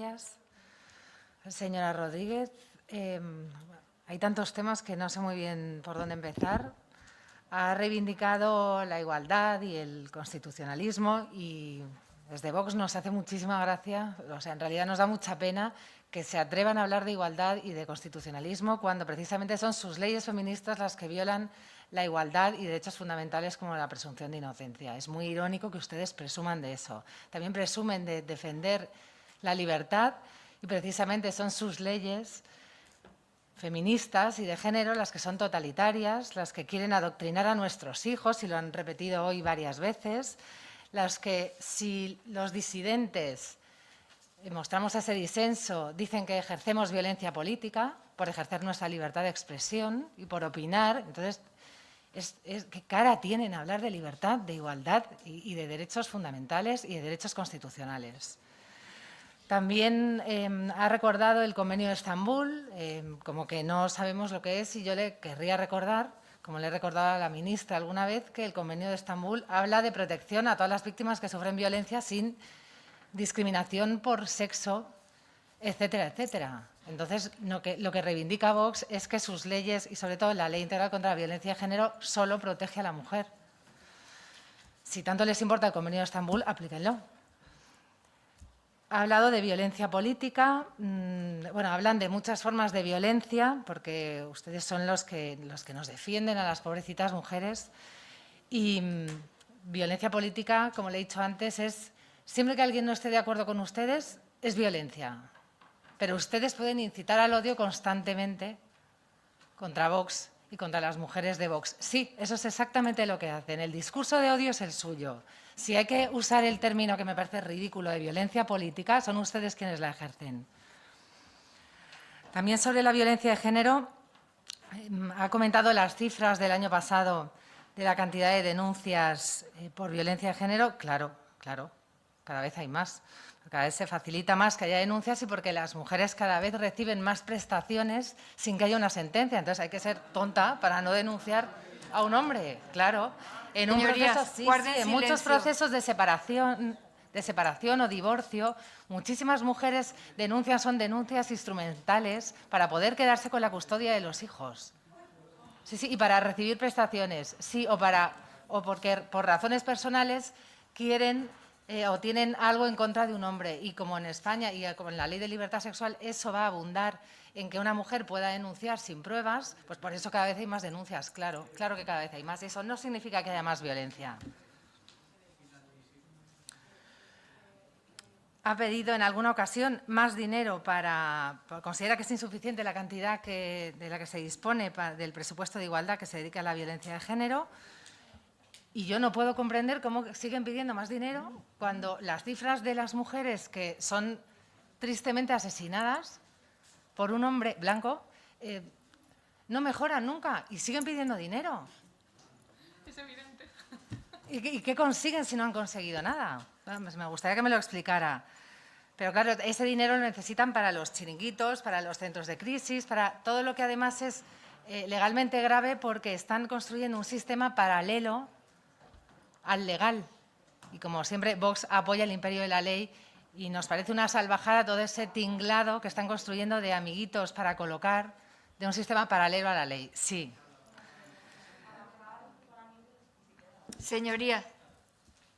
gracias. Señora Rodríguez, hay tantos temas que no sé muy bien por dónde empezar. Ha reivindicado la igualdad y el constitucionalismo y desde Vox nos hace muchísima gracia, o sea, en realidad nos da mucha pena que se atrevan a hablar de igualdad y de constitucionalismo cuando precisamente son sus leyes feministas las que violan la igualdad y derechos fundamentales como la presunción de inocencia. Es muy irónico que ustedes presuman de eso. También presumen de defender la libertad y precisamente son sus leyes feministas y de género las que son totalitarias, las que quieren adoctrinar a nuestros hijos, y lo han repetido hoy varias veces, las que si los disidentes mostramos ese disenso, dicen que ejercemos violencia política por ejercer nuestra libertad de expresión y por opinar. Entonces, ¿qué cara tienen hablar de libertad, de igualdad y de derechos fundamentales y de derechos constitucionales? También ha recordado el Convenio de Estambul, como que no sabemos lo que es, y yo le querría recordar, como le he recordado a la ministra alguna vez, que el Convenio de Estambul habla de protección a todas las víctimas que sufren violencia sin discriminación por sexo, etcétera, etcétera. Entonces, lo que reivindica Vox es que sus leyes, y sobre todo la Ley Integral contra la Violencia de Género, solo protege a la mujer. Si tanto les importa el Convenio de Estambul, aplíquenlo. Ha hablado de violencia política. Bueno, hablan de muchas formas de violencia, porque ustedes son los que nos defienden a las pobrecitas mujeres. Y violencia política, como le he dicho antes, es siempre que alguien no esté de acuerdo con ustedes, es violencia. Pero ustedes pueden incitar al odio constantemente contra Vox y contra las mujeres de Vox. Sí, eso es exactamente lo que hacen. El discurso de odio es el suyo. Si hay que usar el término que me parece ridículo de violencia política, son ustedes quienes la ejercen. También sobre la violencia de género, ha comentado las cifras del año pasado de la cantidad de denuncias por violencia de género. Claro, cada vez hay más. Cada vez se facilita más que haya denuncias y porque las mujeres cada vez reciben más prestaciones sin que haya una sentencia. Entonces hay que ser tonta para no denunciar a un hombre, claro. En un proceso, sí, en muchos procesos de separación o divorcio, muchísimas mujeres son denuncias instrumentales para poder quedarse con la custodia de los hijos. Sí, y para recibir prestaciones, sí, o porque por razones personales quieren o tienen algo en contra de un hombre. Y como en España y como en la Ley de Libertad Sexual eso va a abundar en que una mujer pueda denunciar sin pruebas, pues por eso cada vez hay más denuncias, claro que cada vez hay más. Eso no significa que haya más violencia. Ha pedido en alguna ocasión más dinero considera que es insuficiente la cantidad de la que se dispone del presupuesto de igualdad que se dedica a la violencia de género. Y yo no puedo comprender cómo siguen pidiendo más dinero cuando las cifras de las mujeres que son tristemente asesinadas por un hombre blanco no mejoran nunca y siguen pidiendo dinero. Es evidente. ¿Y qué consiguen si no han conseguido nada? Me gustaría que me lo explicara. Pero claro, ese dinero lo necesitan para los chiringuitos, para los centros de crisis, para todo lo que además es legalmente grave porque están construyendo un sistema paralelo al legal. Y como siempre, Vox apoya el imperio de la ley y nos parece una salvajada todo ese tinglado que están construyendo de amiguitos para colocar de un sistema paralelo a la ley. Sí. Señoría,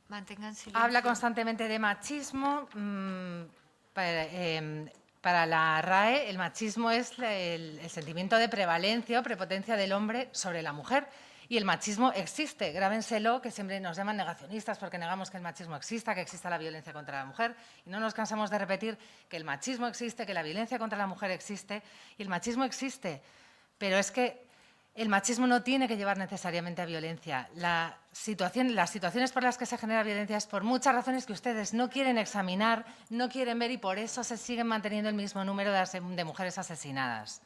mantengan silencio. Habla constantemente de machismo. Para la RAE, el machismo es el sentimiento de prevalencia o prepotencia del hombre sobre la mujer. Y el machismo existe, grábenselo, que siempre nos llaman negacionistas porque negamos que el machismo exista, que exista la violencia contra la mujer. Y no nos cansamos de repetir que el machismo existe, que la violencia contra la mujer existe. Y el machismo existe, pero es que el machismo no tiene que llevar necesariamente a violencia. Las situaciones por las que se genera violencia es por muchas razones que ustedes no quieren examinar, no quieren ver y por eso se siguen manteniendo el mismo número de mujeres asesinadas.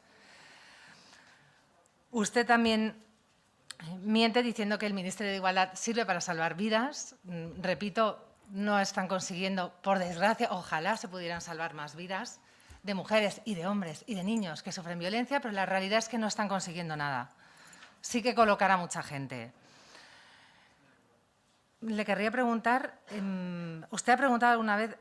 Usted también miente diciendo que el Ministerio de Igualdad sirve para salvar vidas. Repito, no están consiguiendo, por desgracia, ojalá se pudieran salvar más vidas de mujeres y de hombres y de niños que sufren violencia, pero la realidad es que no están consiguiendo nada. Sí que colocar a mucha gente. le querría preguntar, usted ha preguntado alguna vez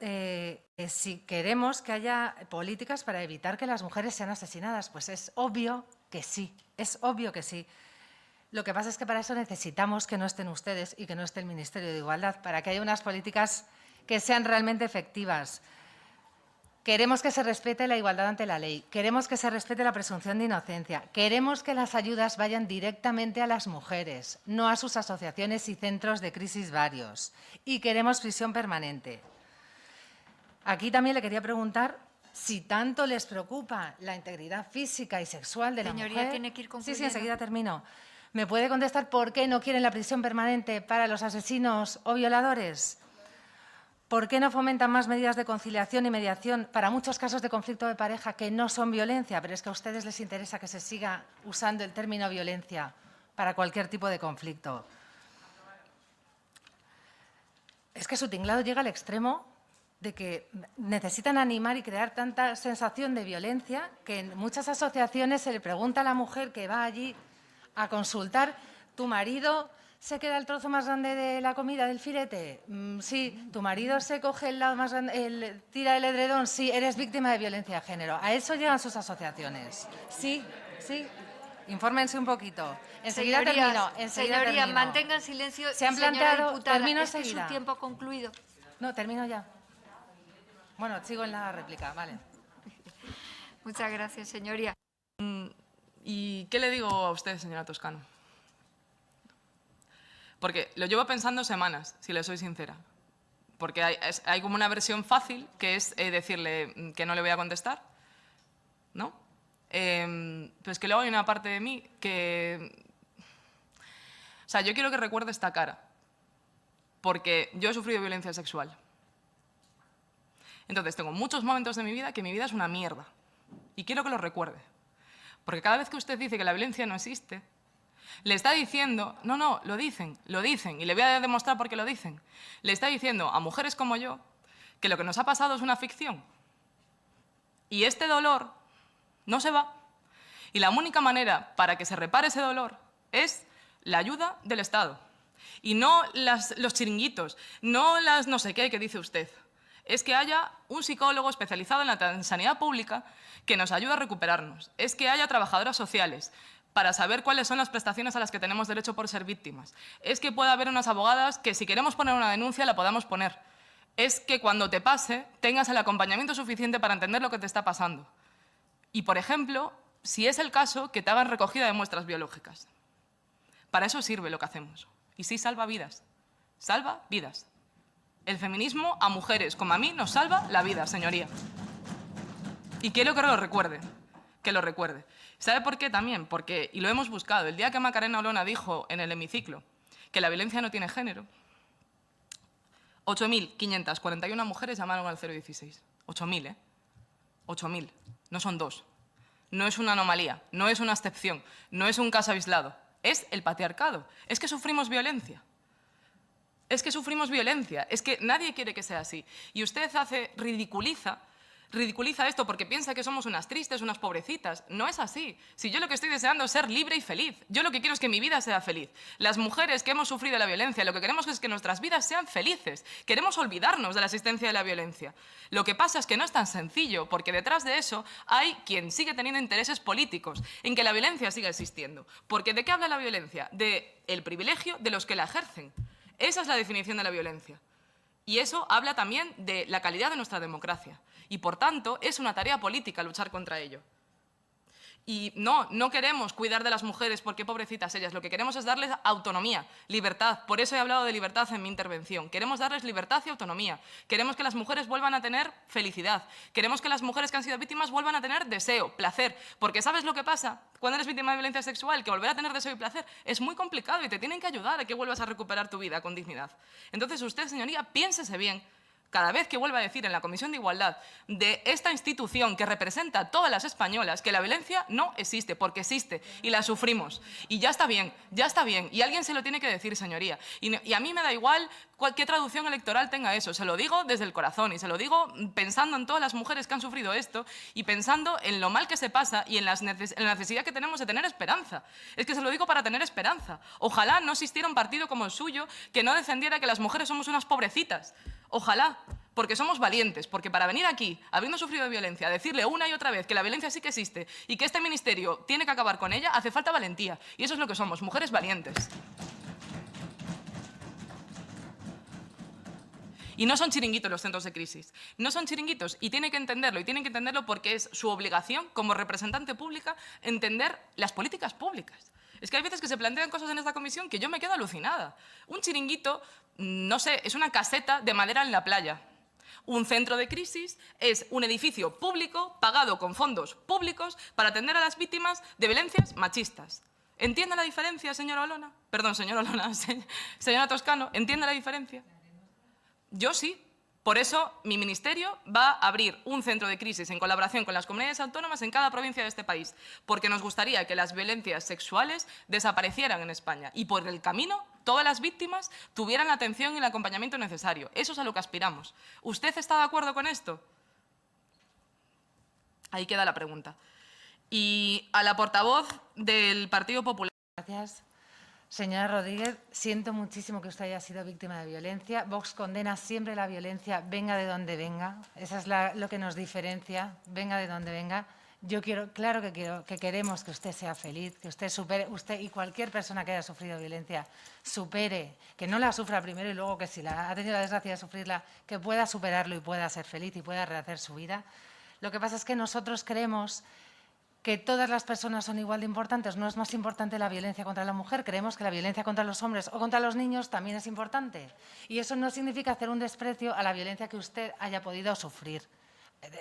si queremos que haya políticas para evitar que las mujeres sean asesinadas. Pues es obvio que sí, es obvio que sí. Lo que pasa es que para eso necesitamos que no estén ustedes y que no esté el Ministerio de Igualdad, para que haya unas políticas que sean realmente efectivas. Queremos que se respete la igualdad ante la ley, queremos que se respete la presunción de inocencia, queremos que las ayudas vayan directamente a las mujeres, no a sus asociaciones y centros de crisis varios, y queremos prisión permanente. Aquí también le quería preguntar si tanto les preocupa la integridad física y sexual de la mujer. Señoría, tiene que ir concluyendo. Sí, enseguida termino. ¿Me puede contestar por qué no quieren la prisión permanente para los asesinos o violadores? ¿Por qué no fomentan más medidas de conciliación y mediación para muchos casos de conflicto de pareja que no son violencia, pero es que a ustedes les interesa que se siga usando el término violencia para cualquier tipo de conflicto? Es que su tinglado llega al extremo de que necesitan animar y crear tanta sensación de violencia que en muchas asociaciones se le pregunta a la mujer que va allí a consultar: ¿tu marido se queda el trozo más grande de la comida, del filete? Sí. ¿Tu marido se coge el lado más grande, tira el edredón? Sí. ¿Eres víctima de violencia de género? A eso llegan sus asociaciones. Sí, sí. Infórmense un poquito. Enseguida termino. Señorías, mantengan silencio. Se han Señora planteado... diputada, termino es que enseguida. su tiempo ha concluido. No, termino ya. Bueno, sigo en la réplica, vale. Muchas gracias, señoría. ¿Y qué le digo a usted, señora Toscano? Porque lo llevo pensando semanas, si le soy sincera. Porque hay como una versión fácil, que es decirle que no le voy a contestar, ¿no? Pero es que luego hay una parte de mí que... O sea, yo quiero que recuerde esta cara, porque yo he sufrido violencia sexual. Entonces, tengo muchos momentos de mi vida que mi vida es una mierda. Y quiero que lo recuerde. Porque cada vez que usted dice que la violencia no existe, le está diciendo... No, lo dicen, y le voy a demostrar por qué lo dicen. Le está diciendo a mujeres como yo que lo que nos ha pasado es una ficción. Y este dolor no se va. Y la única manera para que se repare ese dolor es la ayuda del Estado. Y no los chiringuitos, no las no sé qué que dice usted. Es que haya un psicólogo especializado en la sanidad pública que nos ayude a recuperarnos. Es que haya trabajadoras sociales para saber cuáles son las prestaciones a las que tenemos derecho por ser víctimas. Es que pueda haber unas abogadas que si queremos poner una denuncia la podamos poner. Es que cuando te pase tengas el acompañamiento suficiente para entender lo que te está pasando. Y, por ejemplo, si es el caso, que te hagan recogida de muestras biológicas. Para eso sirve lo que hacemos. Y sí, salva vidas. Salva vidas. El feminismo a mujeres como a mí nos salva la vida, señoría. Y quiero que lo recuerde. Que lo recuerde. ¿Sabe por qué también? Porque, y lo hemos buscado, el día que Macarena Olona dijo en el hemiciclo que la violencia no tiene género, 8.541 mujeres llamaron al 016. 8.000, ¿eh? 8.000. No son dos. No es una anomalía, no es una excepción, no es un caso aislado. Es el patriarcado. Es que sufrimos violencia. Es que sufrimos violencia. Es que nadie quiere que sea así. Y usted ridiculiza esto porque piensa que somos unas tristes, unas pobrecitas. No es así. Si yo lo que estoy deseando es ser libre y feliz. Yo lo que quiero es que mi vida sea feliz. Las mujeres que hemos sufrido la violencia, lo que queremos es que nuestras vidas sean felices. Queremos olvidarnos de la existencia de la violencia. Lo que pasa es que no es tan sencillo, porque detrás de eso hay quien sigue teniendo intereses políticos en que la violencia siga existiendo. Porque ¿de qué habla la violencia? Del privilegio de los que la ejercen. Esa es la definición de la violencia. Y eso habla también de la calidad de nuestra democracia. Y, por tanto, es una tarea política luchar contra ello. Y no queremos cuidar de las mujeres porque pobrecitas ellas. Lo que queremos es darles autonomía, libertad. Por eso he hablado de libertad en mi intervención. Queremos darles libertad y autonomía. Queremos que las mujeres vuelvan a tener felicidad. Queremos que las mujeres que han sido víctimas vuelvan a tener deseo, placer. Porque ¿sabes lo que pasa cuando eres víctima de violencia sexual? Que volver a tener deseo y placer es muy complicado y te tienen que ayudar a que vuelvas a recuperar tu vida con dignidad. Entonces usted, señoría, piénsese bien cada vez que vuelva a decir en la Comisión de Igualdad de esta institución que representa a todas las españolas que la violencia no existe, porque existe y la sufrimos. Y ya está bien, y alguien se lo tiene que decir, señoría. Y a mí me da igual qué traducción electoral tenga eso, se lo digo desde el corazón y se lo digo pensando en todas las mujeres que han sufrido esto y pensando en lo mal que se pasa y en la necesidad que tenemos de tener esperanza. Es que se lo digo para tener esperanza. Ojalá no existiera un partido como el suyo que no defendiera que las mujeres somos unas pobrecitas. Ojalá, porque somos valientes, porque para venir aquí, habiendo sufrido violencia, a decirle una y otra vez que la violencia sí que existe y que este ministerio tiene que acabar con ella, hace falta valentía. Y eso es lo que somos, mujeres valientes. Y no son chiringuitos los centros de crisis, no son chiringuitos y tienen que entenderlo porque es su obligación como representante pública entender las políticas públicas. Es que hay veces que se plantean cosas en esta comisión que yo me quedo alucinada. Un chiringuito, no sé, es una caseta de madera en la playa. Un centro de crisis es un edificio público pagado con fondos públicos para atender a las víctimas de violencias machistas. ¿Entiende la diferencia, señora Olona? Perdón, señora Olona, señora Toscano, ¿entiende la diferencia? Yo sí. Por eso, mi ministerio va a abrir un centro de crisis en colaboración con las comunidades autónomas en cada provincia de este país, porque nos gustaría que las violencias sexuales desaparecieran en España y por el camino todas las víctimas tuvieran la atención y el acompañamiento necesario. Eso es a lo que aspiramos. ¿Usted está de acuerdo con esto? Ahí queda la pregunta. Y a la portavoz del Partido Popular. Gracias. Señora Rodríguez, siento muchísimo que usted haya sido víctima de violencia. Vox condena siempre la violencia, venga de donde venga. Eso es lo que nos diferencia, venga de donde venga. Claro que queremos que usted sea feliz, que usted supere, usted y cualquier persona que haya sufrido violencia, supere, que no la sufra primero y luego que si ha tenido la desgracia de sufrirla, que pueda superarlo y pueda ser feliz y pueda rehacer su vida. Lo que pasa es que nosotros creemos que todas las personas son igual de importantes. No es más importante la violencia contra la mujer. Creemos que la violencia contra los hombres o contra los niños también es importante. Y eso no significa hacer un desprecio a la violencia que usted haya podido sufrir.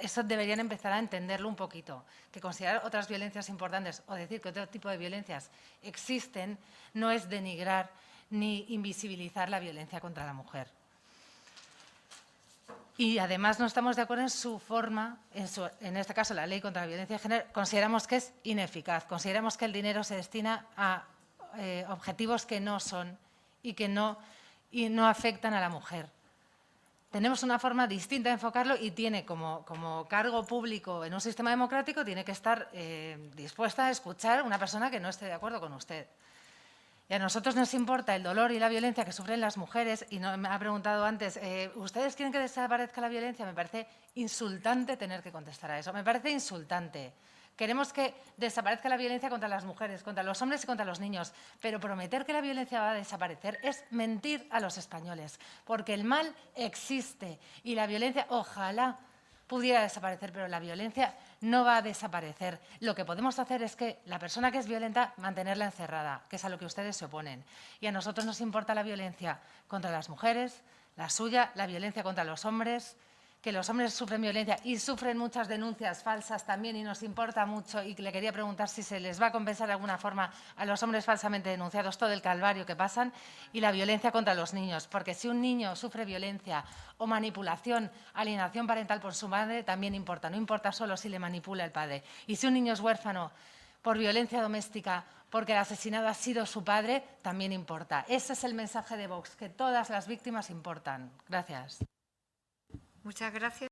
Eso deberían empezar a entenderlo un poquito. Que considerar otras violencias importantes o decir que otro tipo de violencias existen no es denigrar ni invisibilizar la violencia contra la mujer. Y además no estamos de acuerdo en su forma, en este caso la ley contra la violencia de género, consideramos que es ineficaz, consideramos que el dinero se destina a objetivos que no son y que no afectan a la mujer. Tenemos una forma distinta de enfocarlo y tiene como cargo público en un sistema democrático, tiene que estar dispuesta a escuchar a una persona que no esté de acuerdo con usted. Y a nosotros nos importa el dolor y la violencia que sufren las mujeres y me ha preguntado antes, ¿ustedes quieren que desaparezca la violencia? Me parece insultante tener que contestar a eso, me parece insultante. Queremos que desaparezca la violencia contra las mujeres, contra los hombres y contra los niños, pero prometer que la violencia va a desaparecer es mentir a los españoles, porque el mal existe y la violencia ojalá pudiera desaparecer, pero la violencia no va a desaparecer. Lo que podemos hacer es que la persona que es violenta, mantenerla encerrada, que es a lo que ustedes se oponen. Y a nosotros nos importa la violencia contra las mujeres, la suya, la violencia contra los hombres, que los hombres sufren violencia y sufren muchas denuncias falsas también y nos importa mucho y le quería preguntar si se les va a compensar de alguna forma a los hombres falsamente denunciados todo el calvario que pasan y la violencia contra los niños, porque si un niño sufre violencia o manipulación, alienación parental por su madre, también importa, no importa solo si le manipula el padre. Y si un niño es huérfano por violencia doméstica, porque el asesinado ha sido su padre, también importa. Ese es el mensaje de Vox, que todas las víctimas importan. Gracias. Muchas gracias.